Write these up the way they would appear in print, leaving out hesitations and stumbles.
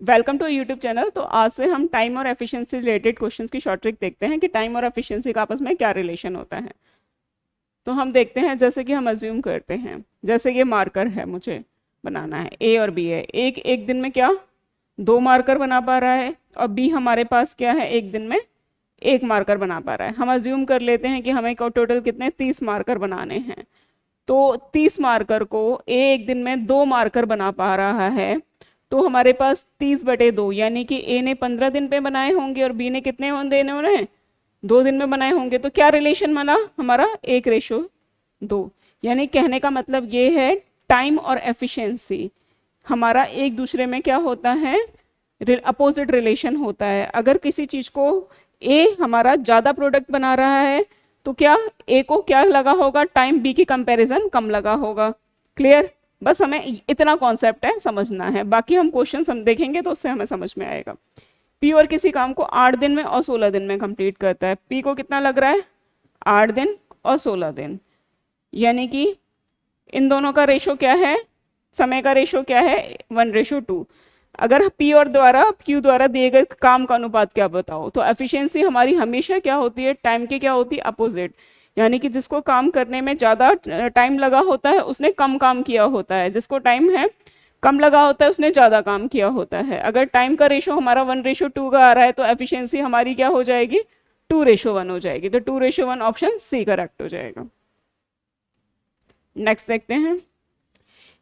Welcome to YouTube channel. तो आज से हम टाइम और एफिशिएंसी रिलेटेड क्वेश्चंस की शॉर्ट ट्रिक देखते हैं कि टाइम और एफिशिएंसी का आपस में क्या रिलेशन होता है। तो हम देखते हैं, जैसे कि हम अज्यूम करते हैं, जैसे ये मार्कर है, मुझे बनाना है ए और बी है। एक एक दिन में क्या दो मार्कर बना पा रहा है, और बी हमारे पास क्या है, एक दिन में एक मार्कर बना पा रहा है। हम अज्यूम कर लेते हैं कि हमें टोटल कितने 30 मार्कर बनाने हैं। तो 30 मार्कर को ए एक दिन में दो मार्कर बना पा रहा है, तो हमारे पास 30/2 यानी कि ए ने 15 दिन पे बनाए होंगे और बी ने कितने दिन उन्हें 2 दिन में बनाए होंगे। तो क्या रिलेशन बना हमारा, 1:2। यानी कहने का मतलब ये है टाइम और एफिशिएंसी हमारा एक दूसरे में क्या होता है, अपोजिट रिलेशन होता है। अगर किसी चीज को ए हमारा ज्यादा प्रोडक्ट बना रहा है तो क्या ए को क्या लगा होगा, टाइम बी की कंपैरिजन कम लगा होगा। क्लियर? बस हमें इतना कॉन्सेप्ट है, समझना है। बाकी हम क्वेश्चन हम देखेंगे तो उससे हमें समझ में आएगा। पी और किसी काम को 8 दिन में और 16 दिन में कंप्लीट करता है। पी को कितना लग रहा है, 8 दिन और 16 दिन। यानी कि इन दोनों का रेशो क्या है, समय का रेशो क्या है, 1:2। अगर पी और द्वारा क्यू द्वारा दिए गए काम का अनुपात क्या बताओ, तो एफिशिएंसी हमारी हमेशा क्या होती है, टाइम की क्या होती है, अपोजिट। यानी कि जिसको काम करने में ज़्यादा टाइम लगा होता है उसने कम काम किया होता है, जिसको टाइम है कम लगा होता है उसने ज़्यादा काम किया होता है। अगर टाइम का रेशो हमारा 1:2 का आ रहा है तो एफिशिएंसी हमारी क्या हो जाएगी, 2:1 हो जाएगी। तो 2:1 ऑप्शन सी करेक्ट हो जाएगा। नेक्स्ट देखते हैं,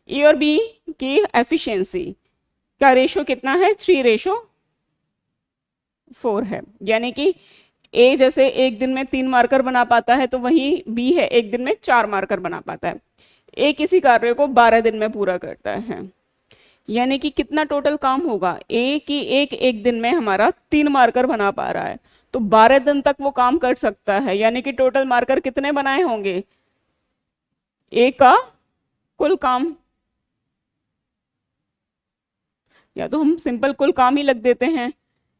ए और बी की एफिशिएंसी का रेशो कितना है, 3:4 है। यानी कि ए जैसे एक दिन में 3 मार्कर बना पाता है, तो वही बी है एक दिन में 4 मार्कर बना पाता है। ए किसी कार्य को 12 दिन में पूरा करता है। यानी कि कितना टोटल काम होगा, ए की एक दिन में हमारा 3 मार्कर बना पा रहा है तो 12 दिन तक वो काम कर सकता है। यानी कि टोटल मार्कर कितने बनाए होंगे, ए का कुल काम, या तो हम सिंपल कुल काम ही लग देते हैं।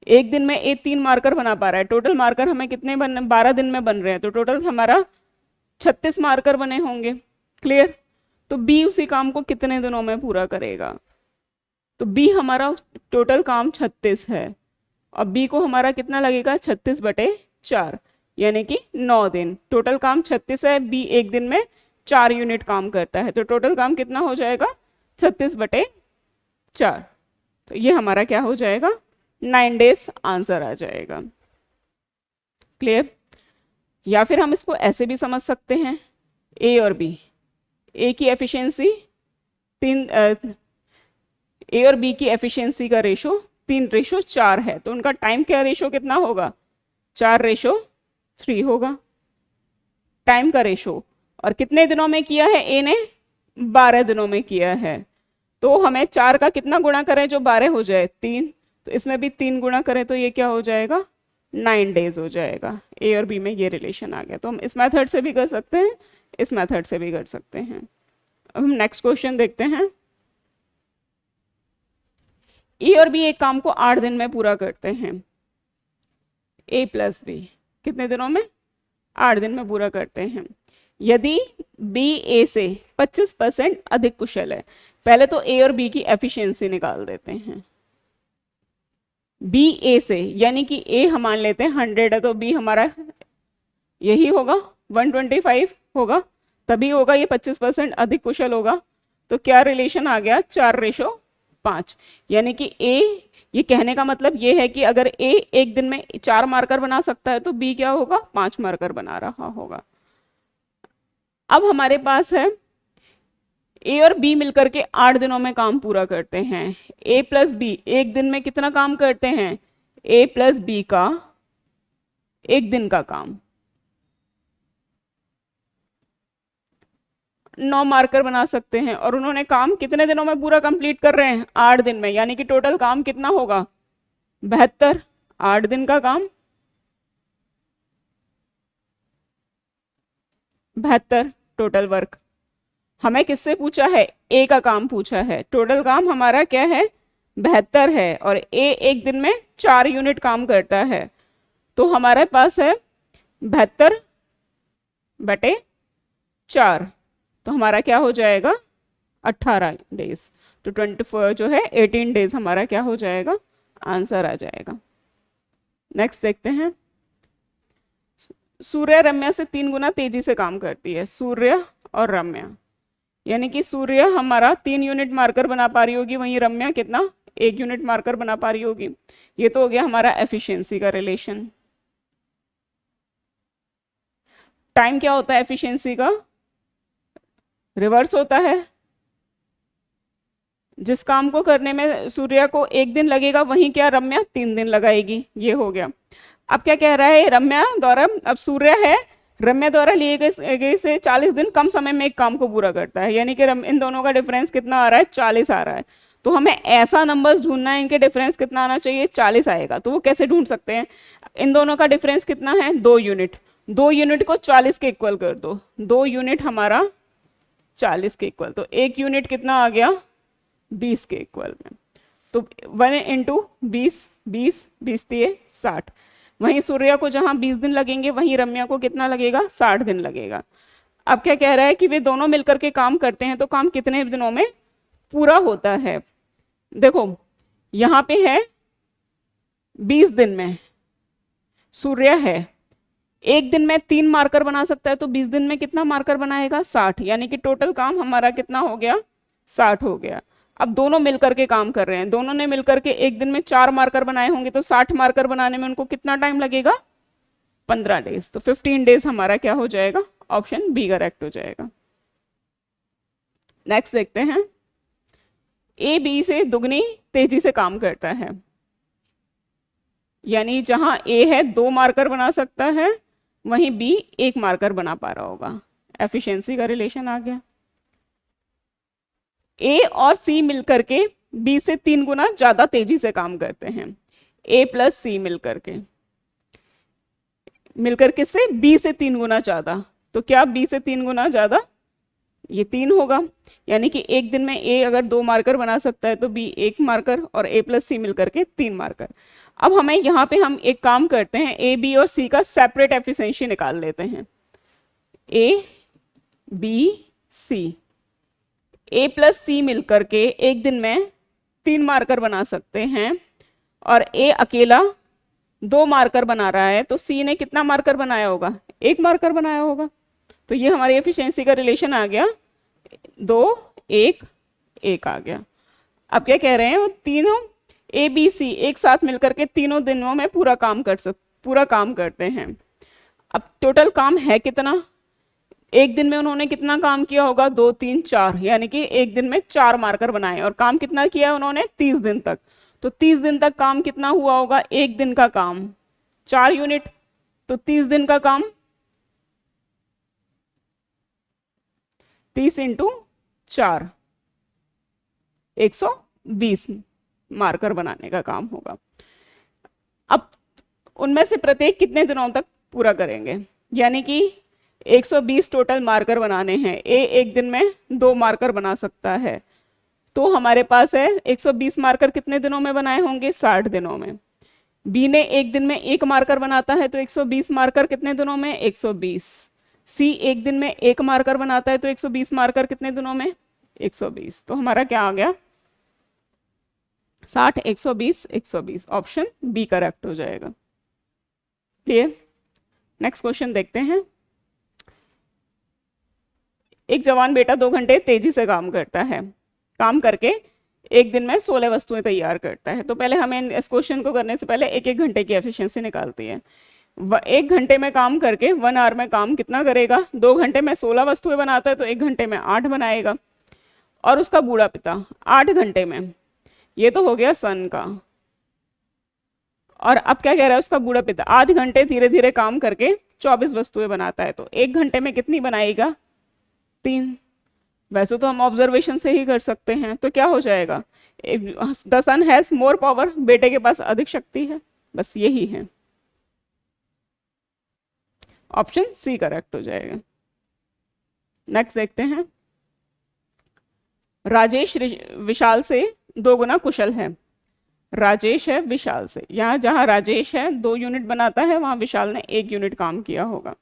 एक दिन में ए 3 मार्कर बना पा रहा है, टोटल मार्कर हमें कितने बन 12 दिन में बन रहे हैं, तो टोटल हमारा 36 मार्कर बने होंगे। क्लियर? तो बी उसी काम को कितने दिनों में पूरा करेगा, तो बी हमारा टोटल काम 36 है और बी को हमारा कितना लगेगा, 36/4 यानी कि 9 दिन। टोटल काम 36 है, बी एक दिन में 4 यूनिट काम करता है, तो टोटल काम कितना हो जाएगा, 36/4। तो ये हमारा क्या हो जाएगा, 9 डेज आंसर आ जाएगा। क्लियर? या फिर हम इसको ऐसे भी समझ सकते हैं, ए और बी, ए की एफिशिएंसी ए और बी की एफिशिएंसी का रेशो 3:4 है, तो उनका टाइम क्या रेशो कितना होगा, 4:3 होगा टाइम का रेशो। और कितने दिनों में किया है, ए ने 12 दिनों में किया है। तो हमें 4 का कितना गुणा करें जो 12 हो जाए, 3। तो इसमें भी 3 गुणा करें तो ये क्या हो जाएगा, 9 डेज हो जाएगा। ए और बी में ये रिलेशन आ गया। तो हम इस मेथड से भी कर सकते हैं, इस मेथड से भी कर सकते हैं। अब हम नेक्स्ट क्वेश्चन देखते हैं। ए और बी एक काम को 8 दिन में पूरा करते हैं। ए प्लस बी कितने दिनों में, 8 दिन में पूरा करते हैं। यदि बी ए से 25% अधिक कुशल है, पहले तो ए और बी की एफिशिएंसी निकाल देते हैं। बी ए से, यानी कि ए हम मान लेते हैं 100 है, तो बी हमारा यही होगा 125 होगा, तभी होगा ये 25% अधिक कुशल होगा। तो क्या रिलेशन आ गया, 4:5। यानी कि ए, ये कहने का मतलब ये है कि अगर ए एक दिन में 4 मार्कर बना सकता है तो बी क्या होगा, 5 मार्कर बना रहा होगा। अब हमारे पास है ए और बी मिलकर के 8 दिनों में काम पूरा करते हैं। ए प्लस बी एक दिन में कितना काम करते हैं, ए प्लस बी का एक दिन का काम 9 मार्कर बना सकते हैं, और उन्होंने काम कितने दिनों में पूरा कंप्लीट कर रहे हैं, 8 दिन में। यानी कि टोटल काम कितना होगा, 72। 8 दिन का काम 72 टोटल वर्क। हमें किससे पूछा है, ए का काम पूछा है। टोटल काम हमारा क्या है, 72 है, और ए एक दिन में 4 यूनिट काम करता है, तो हमारे पास है 72/4। तो हमारा क्या हो जाएगा, 18 डेज। तो 24 जो है 18 डेज हमारा क्या हो जाएगा, आंसर आ जाएगा। नेक्स्ट देखते हैं, सूर्य रम्या से 3 गुना तेजी से काम करती है। सूर्य और रम्या, यानी कि सूर्य हमारा 3 यूनिट मार्कर बना पा रही होगी, वहीं रम्या कितना, 1 यूनिट मार्कर बना पा रही होगी। ये तो हो गया हमारा एफिशिएंसी का रिलेशन। टाइम क्या होता है एफिशिएंसी का, रिवर्स होता है। जिस काम को करने में सूर्य को 1 दिन लगेगा, वहीं क्या रम्या 3 दिन लगाएगी। ये हो गया। अब क्या कह रहा है, रम्या द्वारा, अब सूर्य है, रम्या द्वारा लिए गए से 40 दिन कम समय में एक काम को पूरा करता है, यानी कि इन दोनों का डिफरेंस कितना आ रहा है, 40 आ रहा है। तो हमें ऐसा नंबर्स ढूंढना है, इनके डिफरेंस कितना आना चाहिए, 40 आएगा। तो वो कैसे ढूंढ सकते हैं, इन दोनों का डिफरेंस कितना है, 2 यूनिट। 2 यूनिट को 40 के इक्वल कर दो, 2 यूनिट हमारा 40 के इक्वल, तो 1 यूनिट कितना आ गया, 20 के इक्वल में। तो 1 इंटू 20, 20 20 दिए 60। वहीं सूर्य को जहां 20 दिन लगेंगे, वहीं रम्या को कितना लगेगा, 60 दिन लगेगा। अब क्या कह रहा है कि वे दोनों मिलकर के काम करते हैं, तो काम कितने दिनों में पूरा होता है। देखो यहां पे है 20 दिन में, सूर्य है 1 दिन में 3 मार्कर बना सकता है, तो 20 दिन में कितना मार्कर बनाएगा, 60। यानी कि टोटल काम हमारा कितना हो गया, 60 हो गया। अब दोनों मिलकर के काम कर रहे हैं, दोनों ने मिलकर के 1 दिन में 4 मार्कर बनाए होंगे, तो 60 मार्कर बनाने में उनको कितना टाइम लगेगा, 15 डेज। तो 15 डेज हमारा क्या हो जाएगा, ऑप्शन बी करेक्ट हो जाएगा। नेक्स्ट देखते हैं, ए बी से दुगनी तेजी से काम करता है, यानी जहां ए है 2 मार्कर बना सकता है, वहीं बी 1 मार्कर बना पा रहा होगा। एफिशिएंसी का रिलेशन आ गया। ए और सी मिलकर के बी से 3 गुना ज्यादा तेजी से काम करते हैं। ए प्लस सी मिलकर के से बी से 3 गुना ज्यादा, तो क्या बी से 3 गुना ज्यादा, ये 3 होगा। यानी कि 1 दिन में ए अगर 2 मार्कर बना सकता है, तो बी 1 मार्कर, और ए प्लस सी मिलकर के 3 मार्कर। अब हमें यहाँ पे हम एक काम करते हैं, ए बी और सी का सेपरेट एफिशिएंसी निकाल लेते हैं। A B C, A plus सी मिलकर के 1 दिन में 3 मार्कर बना सकते हैं, और ए अकेला 2 मार्कर बना रहा है, तो सी ने कितना मार्कर बनाया होगा, 1 मार्कर बनाया होगा। तो ये हमारी एफिशिएंसी का रिलेशन आ गया, 2 1 1 आ गया। अब क्या कह रहे हैं, वो तीनों ए बी सी एक साथ मिलकर के तीनों दिनों में पूरा काम करते हैं। अब टोटल काम है कितना, 1 दिन में उन्होंने कितना काम किया होगा, 2 3 4, यानी कि 1 दिन में 4 मार्कर बनाए, और काम कितना किया उन्होंने, 30 दिन तक। तो 30 दिन तक काम कितना हुआ होगा, 1 दिन का काम 4 यूनिट, तो 30 दिन का काम 30 इंटू 4, 120 मार्कर बनाने का काम होगा। अब उनमें से प्रत्येक कितने दिनों तक पूरा करेंगे, यानी कि 120 टोटल मार्कर बनाने हैं। ए 1 दिन में 2 मार्कर बना सकता है, तो हमारे पास है 120 मार्कर कितने दिनों में बनाए होंगे, 60 दिनों में। बी ने 1 दिन में 1 मार्कर बनाता है, तो 120 मार्कर कितने दिनों में, 120। सी 1 दिन में 1 मार्कर बनाता है, तो 120 मार्कर कितने दिनों में, 120। तो हमारा क्या आ गया, 60 120 120, ऑप्शन बी करेक्ट हो जाएगा। क्लियर। नेक्स्ट क्वेश्चन देखते हैं। एक जवान बेटा 2 घंटे तेजी से काम करता है, काम करके 1 दिन में 16 वस्तुएं तैयार करता है। तो पहले हमें इस क्वेश्चन को करने से पहले 1 घंटे की एफिशिएंसी निकालती है। 1 घंटे में काम करके 1 आवर में काम कितना करेगा, 2 घंटे में 16 वस्तुएं बनाता है, तो 1 घंटे में 8 बनाएगा। और उसका बूढ़ा पिता 8 घंटे में, ये तो हो गया सन का। और अब क्या कह रहा है, उसका बूढ़ा पिता 8 घंटे धीरे धीरे काम करके 24 वस्तुएं बनाता है, तो 1 घंटे में कितनी बनाएगा, 3। वैसे तो हम ऑब्जर्वेशन से ही कर सकते हैं, तो क्या हो जाएगा, the sun has more power, बेटे के पास अधिक शक्ति है, बस यही है, ऑप्शन सी करेक्ट हो जाएगा। नेक्स्ट देखते हैं। राजेश विशाल से 2 गुना कुशल है। राजेश है विशाल से, यहाँ जहाँ राजेश है 2 यूनिट बनाता है, वहाँ विशाल ने 1 यूनिट काम किया होगा,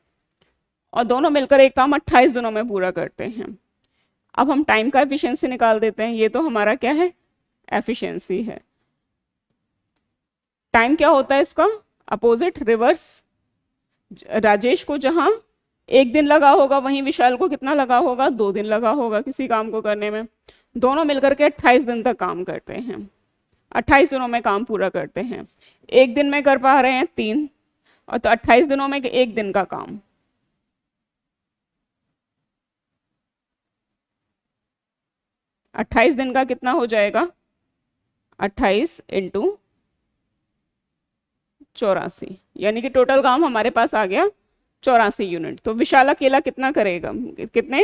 और दोनों मिलकर एक काम 28 दिनों में पूरा करते हैं। अब हम टाइम का एफिशिएंसी निकाल देते हैं। ये तो हमारा क्या है, एफिशिएंसी है। टाइम क्या होता है इसका अपोजिट, रिवर्स। राजेश को जहां 1 दिन लगा होगा वहीं विशाल को कितना लगा होगा, 2 दिन लगा होगा किसी काम को करने में। दोनों मिलकर के 28 दिन तक काम करते हैं, 28 दिनों में काम पूरा करते हैं। 1 दिन में कर पा रहे हैं 3, और तो 28 दिनों में 1 दिन का काम। अट्ठाईस दिन का कितना हो जाएगा, 28 इंटू 84, यानी कि टोटल काम हमारे पास आ गया 84 यूनिट। तो विशाल अकेला कितना करेगा, कितने,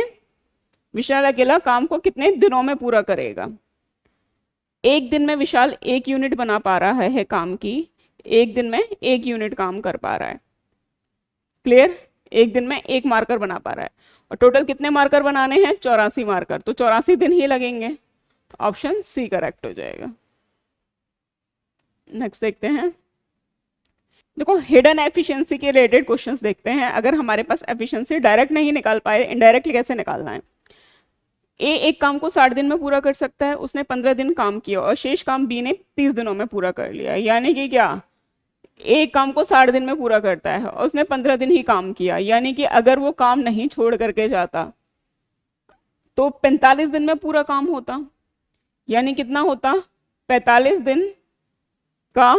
विशाल अकेला काम को कितने दिनों में पूरा करेगा। 1 दिन में विशाल 1 यूनिट बना पा रहा है काम की, 1 दिन में 1 यूनिट काम कर पा रहा है। क्लियर, 1 दिन में 1 मार्कर बना पा रहा है, और टोटल कितने मार्कर बनाने हैं, 84 मार्कर, तो 84 दिन ही लगेंगे। ऑप्शन सी करेक्ट हो जाएगा। नेक्स्ट देखते हैं, देखो हिडन एफिशिएंसी के रिलेटेड क्वेश्चंस देखते हैं। अगर हमारे पास एफिशिएंसी डायरेक्ट नहीं निकाल पाए, इनडायरेक्टली कैसे निकालना है। ए एक काम को 60 दिन में पूरा कर सकता है, उसने 15 दिन काम किया, और शेष काम बी ने 30 दिनों में पूरा कर लिया। यानी कि क्या, एक काम को 60 दिन में पूरा करता है और उसने 15 दिन ही काम किया, यानी कि अगर वो काम नहीं छोड़ करके जाता तो 45 दिन में पूरा काम होता। यानी कितना होता, 45 दिन का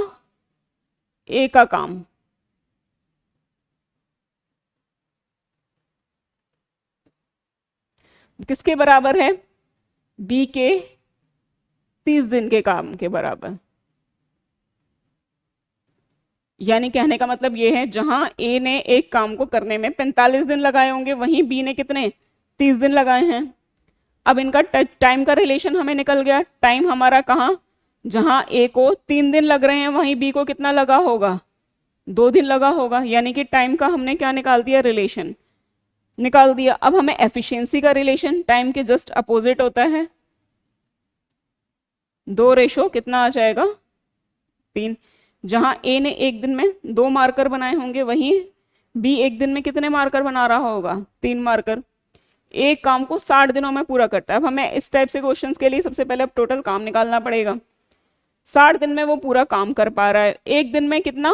ए का काम। किसके बराबर है, बी के 30 दिन के काम के बराबर। यानी कहने का मतलब ये है, जहां ए ने एक काम को करने में 45 दिन लगाए होंगे, वहीं बी ने कितने, 30 दिन लगाए हैं। अब इनका टाइम का रिलेशन हमें निकल गया। टाइम हमारा कहाँ, जहां ए को 3 दिन लग रहे हैं वहीं बी को कितना लगा होगा, 2 दिन लगा होगा। यानी कि टाइम का हमने क्या निकाल दिया, रिलेशन निकाल दिया। अब हमें एफिशिएंसी का रिलेशन टाइम के जस्ट अपोजिट होता है, 2 रेशो कितना आ जाएगा, 3। जहां ए ने 1 दिन में 2 मार्कर बनाए होंगे, वहीं बी 1 दिन में कितने मार्कर बना रहा होगा, 3 मार्कर। एक काम को 60 दिनों में पूरा करता है। अब हमें इस टाइप से क्वेश्चंस के लिए सबसे पहले अब टोटल काम निकालना पड़ेगा। 60 दिन में वो पूरा काम कर पा रहा है, 1 दिन में कितना,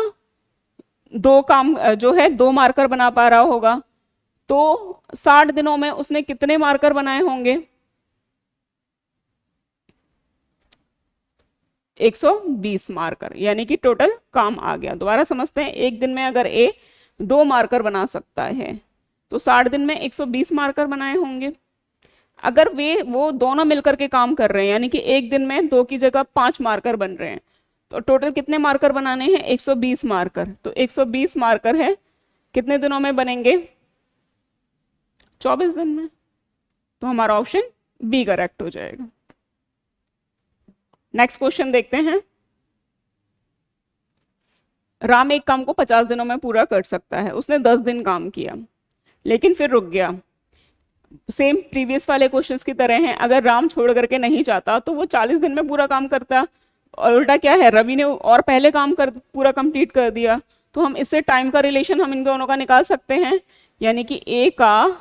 2 काम जो है 2 मार्कर बना पा रहा होगा, तो 60 दिनों में उसने कितने मार्कर बनाए होंगे, 120 मार्कर। यानी कि टोटल काम आ गया। दोबारा समझते हैं, 1 दिन में अगर ए 2 मार्कर बना सकता है तो 60 दिन में 120 मार्कर बनाए होंगे। अगर वो दोनों मिलकर के काम कर रहे हैं, यानी कि 1 दिन में 2 की जगह 5 मार्कर बन रहे हैं, तो टोटल कितने मार्कर बनाने हैं, 120 मार्कर। तो 120 मार्कर है, कितने दिनों में बनेंगे, 24 दिन में। तो हमारा ऑप्शन बी करेक्ट हो जाएगा। नेक्स्ट क्वेश्चन देखते हैं। राम एक काम को 50 दिनों में पूरा कर सकता है, उसने 10 दिन काम किया लेकिन फिर रुक गया। सेम प्रीवियस वाले क्वेश्चंस की तरह हैं। अगर राम छोड़ करके नहीं जाता तो वो 40 दिन में पूरा काम करता, और उल्टा क्या है, रवि ने और पहले काम पूरा कंप्लीट कर दिया। तो हम इससे टाइम का रिलेशन हम इन दोनों का निकाल सकते हैं। यानी कि ए का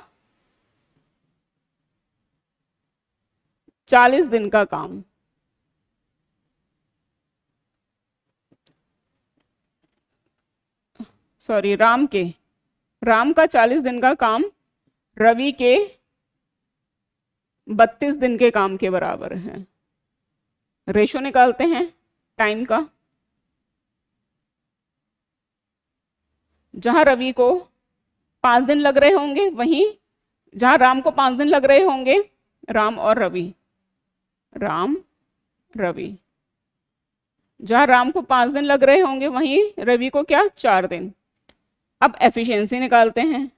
40 दिन का काम, सॉरी राम का 40 दिन का काम रवि के 32 दिन के काम के बराबर है। रेशो निकालते हैं टाइम का। जहां रवि को 5 दिन लग रहे होंगे, वहीं जहां राम को 5 दिन लग रहे होंगे, राम रवि, जहां राम को 5 दिन लग रहे होंगे वहीं रवि को क्या, 4 दिन। अब एफिशिएंसी निकालते हैं।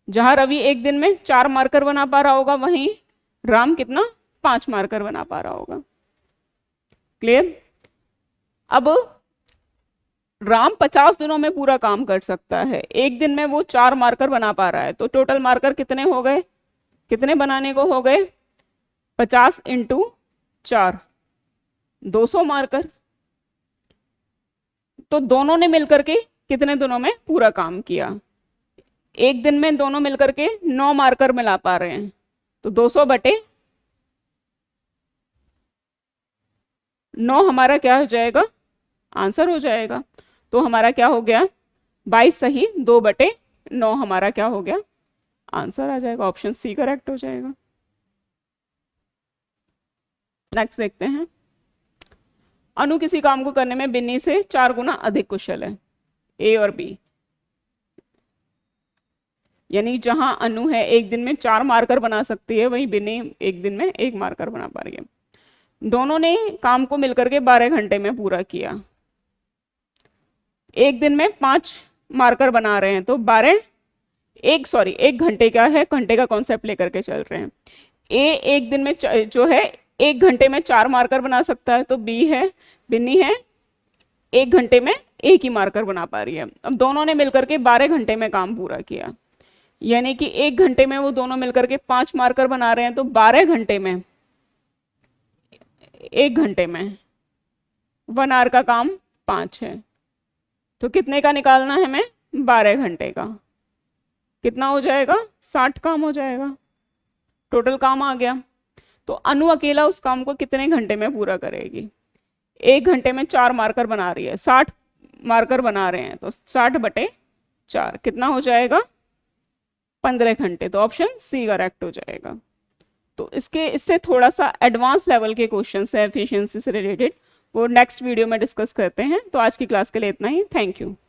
जहां रवि 1 दिन में 4 मार्कर बना पा रहा होगा, वहीं राम कितना, 5 मार्कर बना पा रहा होगा। क्लियर। अब राम 50 दिनों में पूरा काम कर सकता है, 1 दिन में वो 4 मार्कर बना पा रहा है, तो टोटल मार्कर कितने हो गए, कितने बनाने को हो गए, 50 इंटू 4, 200 मार्कर। तो दोनों ने मिलकर के कितने दिनों में पूरा काम किया, 1 दिन में दोनों मिलकर के 9 मार्कर मिला पा रहे हैं, तो 200 बटे 9 हमारा क्या हो जाएगा, आंसर हो जाएगा। तो हमारा क्या हो गया, 22 सही, 2/9 हमारा क्या हो गया, आंसर आ जाएगा। ऑप्शन सी करेक्ट हो जाएगा। नेक्स्ट देखते हैं। अनु किसी काम को करने में बिन्नी से 4 गुना अधिक कुशल है, ए और बी। यानी जहां अनु है एक दिन में 4 मार्कर बना सकती है, वहीं बिन्नी एक दिन में 1 मार्कर बना पा रही है। दोनों ने काम को मिलकर के 12 घंटे में पूरा किया। एक दिन में 5 मार्कर बना रहे हैं, तो 12 1 घंटे का है, घंटे का कॉन्सेप्ट लेकर के चल रहे हैं। ए एक दिन में जो है 1 घंटे में 4 मार्कर बना सकता है, तो बी है, बिन्नी है, 1 घंटे में 1 ही मार्कर बना पा रही है। अब दोनों ने मिलकर के 12 घंटे में काम पूरा किया, यानी कि 1 घंटे में वो दोनों मिलकर के 5 मार्कर बना रहे हैं, तो 12 घंटे में, 1 घंटे में 1 आवर का काम 5 है, तो कितने का निकालना है हमें, 12 घंटे का। कितना हो जाएगा, 60 काम हो जाएगा, टोटल काम आ गया। तो अनु अकेला उस काम को कितने घंटे में पूरा करेगी, 1 घंटे में 4 मार्कर बना रही है, 60 मार्कर बना रहे हैं, तो 60/4 कितना हो जाएगा, 15 घंटे। तो ऑप्शन सी करेक्ट हो जाएगा। तो इससे थोड़ा सा एडवांस लेवल के क्वेश्चन है एफिशिएंसी से रिलेटेड, वो नेक्स्ट वीडियो में डिस्कस करते हैं। तो आज की क्लास के लिए इतना ही, थैंक यू।